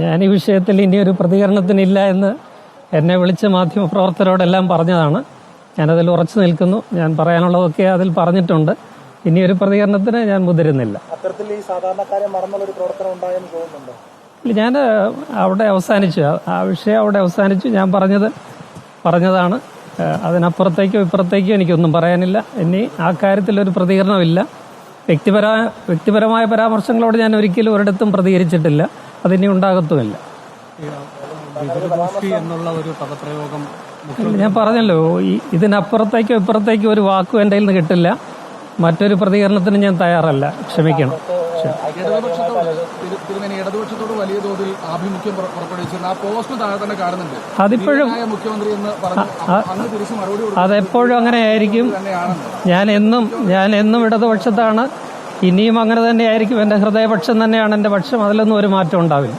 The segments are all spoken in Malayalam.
ഞാൻ ഈ വിഷയത്തിൽ ഇനിയൊരു പ്രതികരണത്തിനില്ല എന്ന് എന്നെ വിളിച്ച മാധ്യമപ്രവർത്തകരോടെല്ലാം പറഞ്ഞതാണ്. ഞാനതിൽ ഉറച്ചു നിൽക്കുന്നു. ഞാൻ പറയാനുള്ളതൊക്കെ അതിൽ പറഞ്ഞിട്ടുണ്ട്. ഇനിയൊരു പ്രതികരണത്തിന് ഞാൻ മുതിരുന്നില്ല. ഞാൻ അവിടെ അവസാനിച്ചു. ആ വിഷയം അവിടെ അവസാനിച്ചു. ഞാൻ പറഞ്ഞതാണ്. അതിനപ്പുറത്തേക്കോ ഇപ്പുറത്തേക്കോ എനിക്കൊന്നും പറയാനില്ല. ഇനി ആ കാര്യത്തിലൊരു പ്രതികരണമില്ല. വ്യക്തിപരമായ പരാമർശങ്ങളോട് ഞാൻ ഒരിക്കലും ഒരിടത്തും പ്രതികരിച്ചിട്ടില്ല. അതിനി ഉണ്ടാകത്തുമില്ല. എന്നുള്ള ഒരു പദപ്രയോഗം ഞാൻ പറഞ്ഞല്ലോ, ഇതിനപ്പുറത്തേക്കോ ഇപ്പുറത്തേക്കോ ഒരു വാക്കും എൻ്റെ കയ്യിൽ നിന്ന് കിട്ടില്ല. മറ്റൊരു പ്രതികരണത്തിന് ഞാൻ തയ്യാറല്ല. ക്ഷമിക്കണം. ഇടതുപക്ഷത്തോട് വലിയ തോതിൽ ആഭിമുഖ്യം പുറപ്പെടുവിച്ചിരുന്ന ആ പോസ്റ്റ് താഴെ തന്നെ കാണുന്നുണ്ട്. അതിപ്പോഴും മുഖ്യമന്ത്രി എന്ന് അതെപ്പോഴും അങ്ങനെയായിരിക്കും. ഞാൻ എന്നും ഇടതുപക്ഷത്താണ്. ഇനിയും അങ്ങനെ തന്നെയായിരിക്കും. എൻ്റെ ഹൃദയപക്ഷം തന്നെയാണ് എൻ്റെ പക്ഷം. അതിലൊന്നും ഒരു മാറ്റം ഉണ്ടാവില്ല.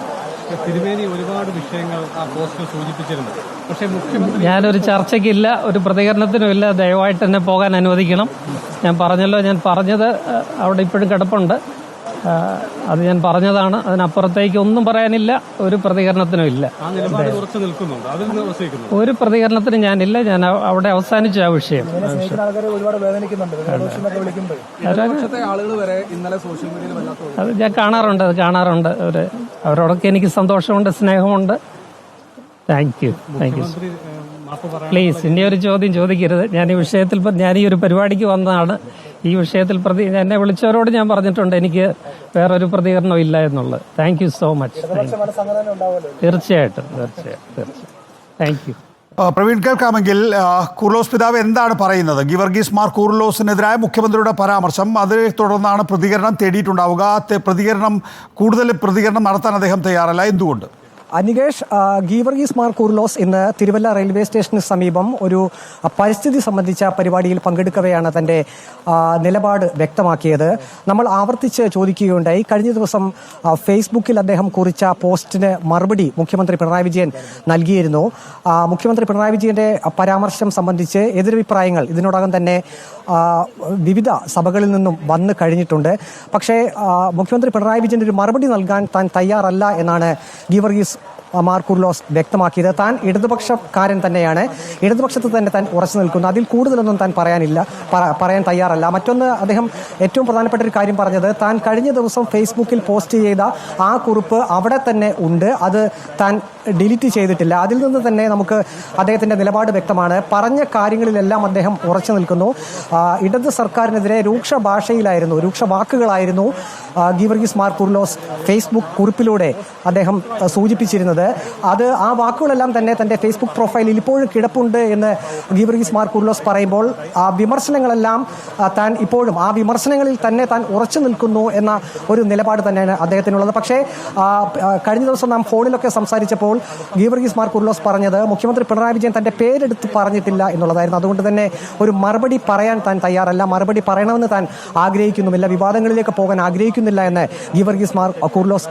തിരുമേനി ഒരുപാട് വിഷയങ്ങൾ ആ പോസ്റ്റിൽ സൂചിപ്പിച്ചിരുന്നു. പക്ഷേ ഞാനൊരു ചർച്ചയ്ക്കില്ല, ഒരു പ്രതികരണത്തിനുമില്ല. ദയവായിട്ട് എന്നെ പോകാൻ അനുവദിക്കണം. ഞാൻ പറഞ്ഞല്ലോ, ഞാൻ പറഞ്ഞത് അവിടെ ഇപ്പോഴും കിടപ്പുണ്ട്. അത് ഞാൻ പറഞ്ഞതാണ്. അതിനപ്പുറത്തേക്ക് ഒന്നും പറയാനില്ല. ഒരു പ്രതികരണത്തിനും ഇല്ല. ഒരു പ്രതികരണത്തിന് ഞാനില്ല. ഞാൻ അവിടെ അവസാനിച്ച ആ വിഷയം. അത് ഞാൻ കാണാറുണ്ട്. അവരോടൊക്കെ എനിക്ക് സന്തോഷമുണ്ട്, സ്നേഹമുണ്ട്. Thank you. പ്ലീസ് ഇനിയൊരു ചോദ്യം ചോദിക്കരുത്. ഞാൻ ഈ ഒരു പരിപാടിക്ക് വന്നതാണ്. ഈ വിഷയത്തിൽ എന്നെ വിളിച്ചവരോട് ഞാൻ പറഞ്ഞിട്ടുണ്ട് എനിക്ക് വേറൊരു പ്രതികരണം ഇല്ല എന്നുള്ളത്. Thank you so much. തീർച്ചയായിട്ടും. Thank you. പ്രവീൺ, കേൾക്കാമെങ്കിൽ കൂർലോസ് പിതാവ് എന്താണ് പറയുന്നത്? ഗീവർഗീസ് മാർ കൂർലോസിനെതിരായ മുഖ്യമന്ത്രിയുടെ പരാമർശം, അതിനെ തുടർന്നാണ് പ്രതികരണം തേടിയിട്ടുണ്ടാവുക. കൂടുതൽ പ്രതികരണം നടത്താൻ അദ്ദേഹം തയ്യാറല്ല. എന്തുകൊണ്ട്? അനികേഷ്, ഗീവർഗീസ് മാർ കൂർലോസ് ഇന്ന് തിരുവല്ല റെയിൽവേ സ്റ്റേഷന് സമീപം ഒരു പരിസ്ഥിതി സംബന്ധിച്ച പരിപാടിയിൽ പങ്കെടുക്കവെയാണ് തന്റെ നിലപാട് വ്യക്തമാക്കിയത്. നമ്മൾ ആവർത്തിച്ച് ചോദിക്കുകയുണ്ടായി. കഴിഞ്ഞ ദിവസം ഫേസ്ബുക്കിൽ അദ്ദേഹം കുറിച്ച പോസ്റ്റിന് മറുപടി മുഖ്യമന്ത്രി പിണറായി വിജയൻ നൽകിയിരുന്നു. മുഖ്യമന്ത്രി പിണറായി വിജയന്റെ പരാമർശം സംബന്ധിച്ച് എതിരഭിപ്രായങ്ങൾ ഇതിനോടകം തന്നെ വിവിധ സഭകളിൽ നിന്നും വന്നു കഴിഞ്ഞിട്ടുണ്ട്. പക്ഷേ മുഖ്യമന്ത്രി പിണറായി വിജയന്റെ ഒരു മറുപടി നൽകാൻ താൻ തയ്യാറല്ല എന്നാണ് ഗീവർഗീസ് മാർ കൂർലോസ് വ്യക്തമാക്കിയത്. താൻ ഇടതുപക്ഷക്കാരൻ തന്നെയാണ്. ഇടതുപക്ഷത്ത് തന്നെ താൻ ഉറച്ചു നിൽക്കുന്നു. അതിൽ കൂടുതലൊന്നും താൻ പറയാൻ തയ്യാറല്ല. മറ്റൊന്ന്, അദ്ദേഹം ഏറ്റവും പ്രധാനപ്പെട്ട ഒരു കാര്യം പറഞ്ഞത്, താൻ കഴിഞ്ഞ ദിവസം ഫേസ്ബുക്കിൽ പോസ്റ്റ് ചെയ്ത ആ കുറിപ്പ് അവിടെ തന്നെ ഉണ്ട്. അത് താൻ ഡിലീറ്റ് ചെയ്തിട്ടില്ല. അതിൽ നിന്ന് തന്നെ നമുക്ക് അദ്ദേഹത്തിന്റെ നിലപാട് വ്യക്തമാണ്. പറഞ്ഞ കാര്യങ്ങളിലെല്ലാം അദ്ദേഹം ഉറച്ചു നിൽക്കുന്നു. ഇടത് സർക്കാരിനെതിരെ രൂക്ഷ വാക്കുകളായിരുന്നു ഗീവർഗീസ് മാർ കൂർലോസ് ഫേസ്ബുക്ക് കുറിപ്പിലൂടെ അദ്ദേഹം സൂചിപ്പിച്ചിരുന്നത്. ആ വാക്കുകളെല്ലാം തന്നെ തന്റെ ഫേസ്ബുക്ക് പ്രൊഫൈലിൽ ഇപ്പോഴും കിടപ്പുണ്ട് എന്ന് ഗീവർഗീസ് മാർ കൂർലോസ് പറയുമ്പോൾ ആ വിമർശനങ്ങളെല്ലാം താൻ ഇപ്പോഴും ആ വിമർശനങ്ങളിൽ തന്നെ താൻ ഉറച്ചു നിൽക്കുന്നു എന്ന ഒരു നിലപാട് തന്നെയാണ് അദ്ദേഹത്തിനുള്ളത്. പക്ഷേ കഴിഞ്ഞ ദിവസം നാം ഫോണിലൊക്കെ സംസാരിച്ചപ്പോൾ ഗീവർഗീസ് മാർ കൂർലോസ് പറഞ്ഞത് മുഖ്യമന്ത്രി പിണറായി വിജയൻ തന്റെ പേരെടുത്ത് പറഞ്ഞിട്ടില്ല എന്നുള്ളതായിരുന്നു. അതുകൊണ്ട് തന്നെ ഒരു മറുപടി പറയാൻ താൻ തയ്യാറല്ല. മറുപടി പറയണമെന്ന് താൻ ആഗ്രഹിക്കുന്നുമില്ല. വിവാദങ്ങളിലേക്ക് പോകാൻ ആഗ്രഹിക്കുന്നില്ല എന്ന് ഗീവർഗീസ് മാർ കൂർലോസ്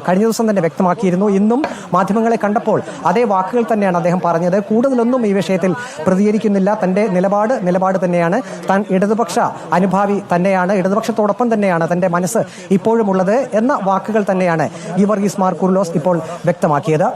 കഴിഞ്ഞ ദിവസം തന്നെ വ്യക്തമാക്കിയിരുന്നു. ഇന്നും മാധ്യമങ്ങളെ കണ്ടപ്പോൾ അതേ വാക്കുകൾ തന്നെയാണ് അദ്ദേഹം പറഞ്ഞത്. കൂടുതലൊന്നും ഈ വിഷയത്തിൽ പ്രതികരിക്കുന്നില്ല. തന്റെ നിലപാട് തന്നെയാണ്. താൻ ഇടതുപക്ഷ അനുഭാവി തന്നെയാണ്. ഇടതുപക്ഷത്തോടൊപ്പം തന്നെയാണ് തന്റെ മനസ്സ് ഇപ്പോഴും ഉള്ളത് എന്ന വാക്കുകൾ തന്നെയാണ് ഗീവർഗീസ് മാർ കൂർലോസ് ഇപ്പോൾ വ്യക്തമാക്കിയത്.